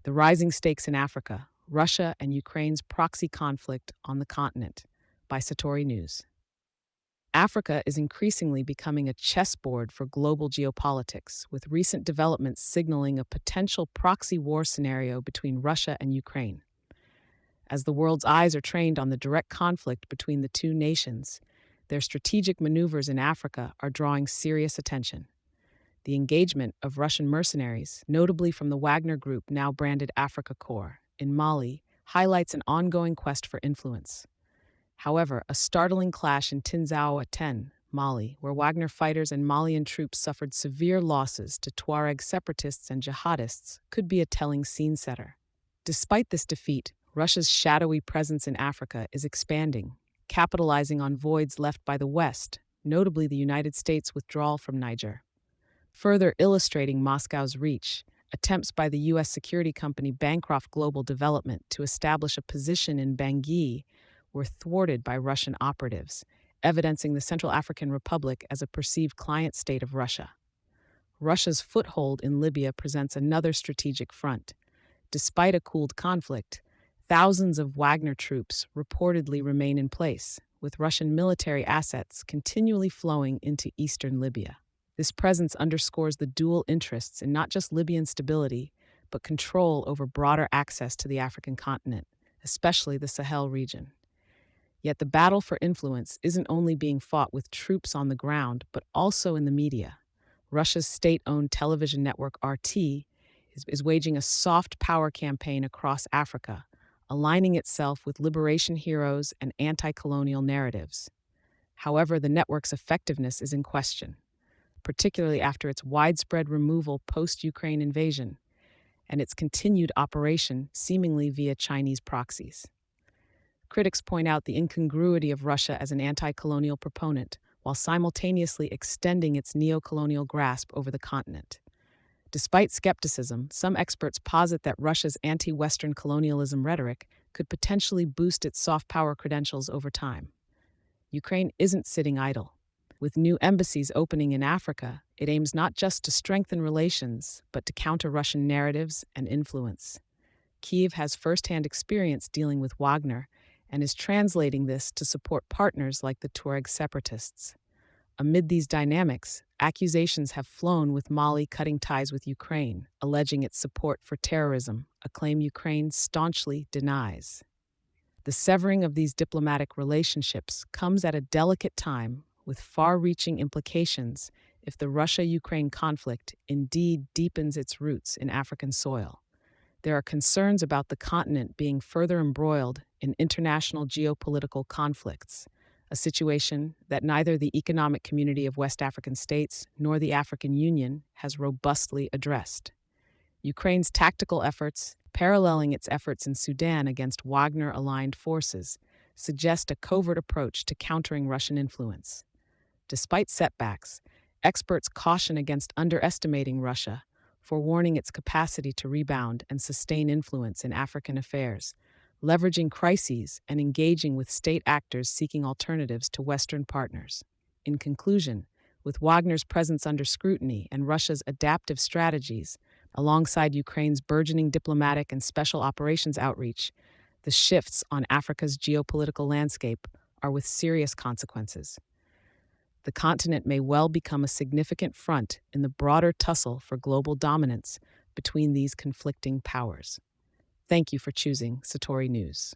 The rising stakes in Africa, Russia and Ukraine's proxy conflict on the continent, by Satori News. Africa is increasingly becoming a chessboard for global geopolitics, with recent developments signaling a potential proxy war scenario between Russia and Ukraine. As the world's eyes are trained on the direct conflict between the two nations, their strategic maneuvers in Africa are drawing serious attention. The engagement of Russian mercenaries, notably from the Wagner group now branded Africa Corps, in Mali, highlights an ongoing quest for influence. However, a startling clash in Tinzaoua, Mali, where Wagner fighters and Malian troops suffered severe losses to Tuareg separatists and jihadists, could be a telling scene setter. Despite this defeat, Russia's shadowy presence in Africa is expanding, capitalizing on voids left by the West, notably the United States' withdrawal from Niger. Further illustrating Moscow's reach, attempts by the U.S. security company Bancroft Global Development to establish a position in Bangui were thwarted by Russian operatives, evidencing the Central African Republic as a perceived client state of Russia. Russia's foothold in Libya presents another strategic front. Despite a cooled conflict, thousands of Wagner troops reportedly remain in place, with Russian military assets continually flowing into eastern Libya. This presence underscores the dual interests in not just Libyan stability, but control over broader access to the African continent, especially the Sahel region. Yet the battle for influence isn't only being fought with troops on the ground, but also in the media. Russia's state-owned television network RT is waging a soft power campaign across Africa, aligning itself with liberation heroes and anti-colonial narratives. However, the network's effectiveness is in question, particularly after its widespread removal post-Ukraine invasion and its continued operation seemingly via Chinese proxies. Critics point out the incongruity of Russia as an anti-colonial proponent, while simultaneously extending its neo-colonial grasp over the continent. Despite skepticism, some experts posit that Russia's anti-Western colonialism rhetoric could potentially boost its soft power credentials over time. Ukraine isn't sitting idle. With new embassies opening in Africa, it aims not just to strengthen relations, but to counter Russian narratives and influence. Kyiv has first-hand experience dealing with Wagner and is translating this to support partners like the Tuareg separatists. Amid these dynamics, accusations have flown with Mali cutting ties with Ukraine, alleging its support for terrorism, a claim Ukraine staunchly denies. The severing of these diplomatic relationships comes at a delicate time, with far-reaching implications if the Russia-Ukraine conflict indeed deepens its roots in African soil. There are concerns about the continent being further embroiled in international geopolitical conflicts, a situation that neither the Economic Community of West African States nor the African Union has robustly addressed. Ukraine's tactical efforts, paralleling its efforts in Sudan against Wagner-aligned forces, suggest a covert approach to countering Russian influence. Despite setbacks, experts caution against underestimating Russia, forewarning its capacity to rebound and sustain influence in African affairs, leveraging crises and engaging with state actors seeking alternatives to Western partners. In conclusion, with Wagner's presence under scrutiny and Russia's adaptive strategies, alongside Ukraine's burgeoning diplomatic and special operations outreach, the shifts on Africa's geopolitical landscape are with serious consequences. The continent may well become a significant front in the broader tussle for global dominance between these conflicting powers. Thank you for choosing Satori News.